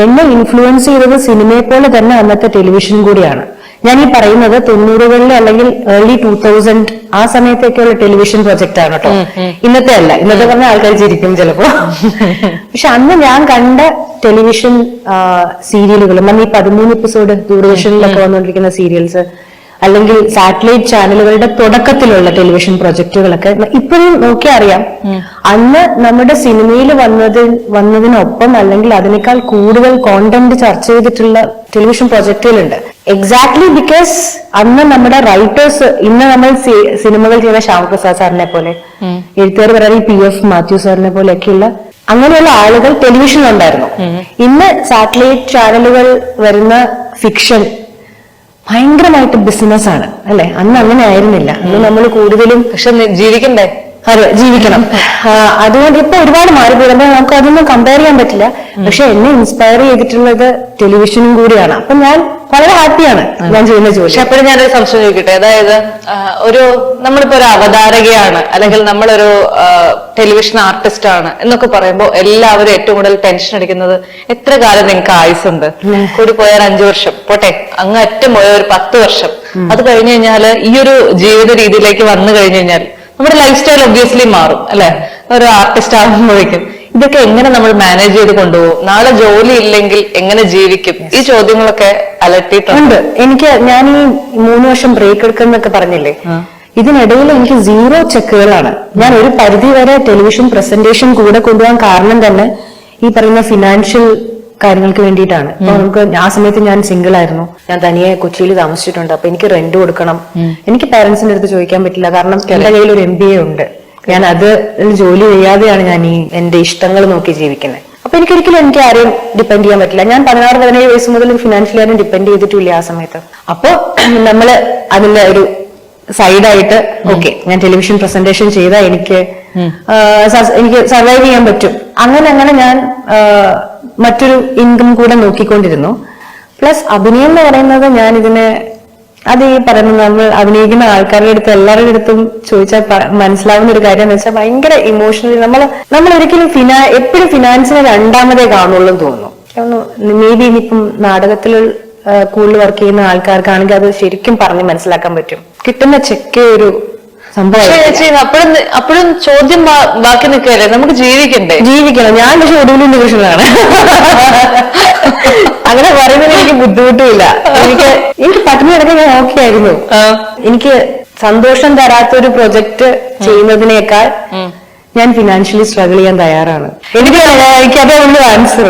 എന്നെ ഇൻഫ്ലുവൻസ് ചെയ്തത് സിനിമയെ പോലെ തന്നെ അന്നത്തെ ടെലിവിഷൻ കൂടിയാണ്. ഞാൻ ഈ പറയുന്നത് 90-കളിൽ അല്ലെങ്കിൽ ഏർലി 2000 ആ സമയത്തേക്കുള്ള ടെലിവിഷൻ പ്രൊജക്ട് ആണ് കേട്ടോ. ഇന്നത്തെ അല്ല. ഇന്നത്തെ പറഞ്ഞ ആൾക്കാർ ചിരിക്കും ചിലപ്പോ. പക്ഷെ അന്ന് ഞാൻ കണ്ട ടെലിവിഷൻ സീരിയലുകളും അന്ന് ഈ 13 എപ്പിസോഡ് ദൂരദർശനിലൊക്കെ വന്നുകൊണ്ടിരിക്കുന്ന സീരിയൽസ് അല്ലെങ്കിൽ സാറ്റലൈറ്റ് ചാനലുകളുടെ തുടക്കത്തിലുള്ള ടെലിവിഷൻ പ്രൊജക്ടുകളൊക്കെ ഇപ്പോഴും നോക്കിയാൽ അറിയാം. അന്ന് നമ്മുടെ സിനിമയിൽ വന്നതിനൊപ്പം അല്ലെങ്കിൽ അതിനേക്കാൾ കൂടുതൽ കോണ്ടന്റ് ചർച്ച ചെയ്തിട്ടുള്ള ടെലിവിഷൻ പ്രൊജക്ടുകളുണ്ട്. എക്സാക്ട്ലി ബിക്കോസ് അന്ന് നമ്മുടെ റൈറ്റേഴ്സ്, ഇന്ന് നമ്മൾ സിനിമകൾ ചെയ്യുന്ന ശ്യാമപ്രസാദ് സാറിനെ പോലെ, എഴുത്തുകാർ പറയുന്ന PF മാത്യു സാറിനെ പോലെയൊക്കെയുള്ള അങ്ങനെയുള്ള ആളുകൾ ടെലിവിഷനിലുണ്ടായിരുന്നു. ഇന്ന് സാറ്റലൈറ്റ് ചാനലുകൾ വരുന്ന ഫിക്ഷൻ ഭയങ്കരമായിട്ട് ബിസിനസ് ആണ് അല്ലെ. അന്ന് അങ്ങനെ ആയിരുന്നില്ല. അന്ന് നമ്മൾ കൂടുതലും പക്ഷെ ജീവിക്കണ്ടേ, അതെ ജീവിക്കണം. അതുകൊണ്ട് ഇപ്പൊ ഒരുപാട് മാറിപ്പോയി. നമുക്ക് അതൊന്നും കമ്പയർ ചെയ്യാൻ പറ്റില്ല. പക്ഷെ എന്നെ ഇൻസ്പയർ ചെയ്തിട്ടുള്ളത് ടെലിവിഷനും കൂടിയാണ്. അപ്പൊ ഞാൻ വളരെ ഹാപ്പിയാണ് ഞാൻ ചെയ്യുന്ന ജോലി. പക്ഷെ അപ്പോഴും ഞാനൊരു സംശയം ചോദിക്കട്ടെ. അതായത് നമ്മളിപ്പോ ഒരു അവതാരകയാണ് അല്ലെങ്കിൽ നമ്മളൊരു ടെലിവിഷൻ ആർട്ടിസ്റ്റ് ആണ് എന്നൊക്കെ പറയുമ്പോൾ എല്ലാവരും ഏറ്റവും കൂടുതൽ ടെൻഷൻ അടിക്കുന്നത് എത്ര കാലം നിങ്ങൾക്ക് ആയുസുണ്ട്, കൂടി പോയാൽ 5 വർഷം പോട്ടെ, അങ്ങ് അറ്റം പോയ ഒരു 10 വർഷം, അത് കഴിഞ്ഞു കഴിഞ്ഞാൽ ഈ ഒരു ജീവിത രീതിയിലേക്ക് വന്നു കഴിഞ്ഞു കഴിഞ്ഞാൽ നമ്മുടെ ലൈഫ് സ്റ്റൈൽ ഒബ്വിയസ്ലി മാറും അല്ലെ. ഒരു ആർട്ടിസ്റ്റ് ആകുമ്പോഴേക്കും ഇതൊക്കെ എങ്ങനെ നമ്മൾ മാനേജ് ചെയ്ത് കൊണ്ടുപോകും? നാളെ ജോലി ഇല്ലെങ്കിൽ എങ്ങനെ ജീവിക്കും? ഈ ചോദ്യങ്ങളൊക്കെ അലട്ടിയിട്ടുണ്ട് ഞാൻ ഈ 3 വർഷം ബ്രേക്ക് എടുക്കുന്നൊക്കെ പറഞ്ഞില്ലേ, ഇതിനിടയിൽ എനിക്ക് 0 ചെക്കുകളാണ്. ഞാൻ ഒരു പരിധി വരെ ടെലിവിഷൻ പ്രസന്റേഷൻ കൂടെ കൊണ്ടുപോകാൻ കാരണം തന്നെ ഈ പറയുന്ന ഫിനാൻഷ്യൽ കാര്യങ്ങൾക്ക് വേണ്ടിയിട്ടാണ്. അപ്പൊ നമുക്ക് ആ സമയത്ത് ഞാൻ സിംഗിൾ ആയിരുന്നു. ഞാൻ തനിയെ കൊച്ചിയിൽ താമസിച്ചിട്ടുണ്ട്. അപ്പൊ എനിക്ക് റെന്റ് കൊടുക്കണം. എനിക്ക് പാരന്റ്സിന്റെ അടുത്ത് ചോദിക്കാൻ പറ്റില്ല. കാരണം എന്റെ കയ്യിൽ ഒരു MBA ഉണ്ട്. ഞാൻ അത് ജോലി ചെയ്യാതെയാണ് ഞാൻ ഈ എന്റെ ഇഷ്ടങ്ങൾ നോക്കി ജീവിക്കുന്നത്. അപ്പൊ എനിക്ക് ആരെയും ഡിപ്പെൻഡ് ചെയ്യാൻ പറ്റില്ല. ഞാൻ 16-17 വയസ്സ് മുതൽ ഫിനാൻഷ്യലി ആരും ഡിപ്പെൻഡ് ചെയ്തിട്ടില്ല ആ സമയത്ത്. അപ്പൊ നമ്മള് അതിന്റെ ഒരു സൈഡായിട്ട് ഓക്കെ ഞാൻ ടെലിവിഷൻ പ്രസന്റേഷൻ ചെയ്താൽ എനിക്ക് സർവൈവ് ചെയ്യാൻ പറ്റും. അങ്ങനെ ഞാൻ മറ്റൊരു ഇൻകം കൂടെ നോക്കിക്കൊണ്ടിരുന്നു. പ്ലസ് അഭിനയം എന്ന് പറയുന്നത് ഞാൻ ഇതിനെ അത് ഈ പറയുന്നത് നമ്മൾ അഭിനയിക്കുന്ന ആൾക്കാരുടെ അടുത്ത് എല്ലാവരുടെ അടുത്തും ചോദിച്ചാൽ മനസ്സിലാവുന്ന ഒരു കാര്യം എന്ന് വെച്ചാൽ ഭയങ്കര ഇമോഷണലി നമ്മൾ ഒരിക്കലും എപ്പോഴും ഫിനാൻസിനെ രണ്ടാമതേ കാണുള്ളൂ എന്ന് തോന്നുന്നു. മേ ബി ഇനിയിപ്പം നാടകത്തിൽ കൂടുതൽ വർക്ക് ചെയ്യുന്ന ആൾക്കാർക്കാണെങ്കിൽ അത് ശരിക്കും പറഞ്ഞ് മനസ്സിലാക്കാൻ പറ്റും. കിട്ടുന്ന ചെക്ക് ഒരു സംഭവം. അപ്പോഴും ചോദ്യം ബാക്കി നിൽക്കല്ലേ, നമുക്ക് ജീവിക്കണം. ഞാൻ പക്ഷെ ഒടുവിലും ഡിവിഷനാണ്. അങ്ങനെ പറയുന്നത് എനിക്ക് ബുദ്ധിമുട്ടുമില്ല. എനിക്ക് പട്ടിണി കിടക്കാൻ ഞാൻ ഓക്കെ ആയിരുന്നു. എനിക്ക് സന്തോഷം തരാത്തൊരു പ്രൊജക്ട് ചെയ്യുന്നതിനേക്കാൾ ഞാൻ ഫിനാൻഷ്യലി സ്ട്രഗിൾ ചെയ്യാൻ തയ്യാറാണ്. എനിക്കതേ ഉള്ളൂ ആൻസർ.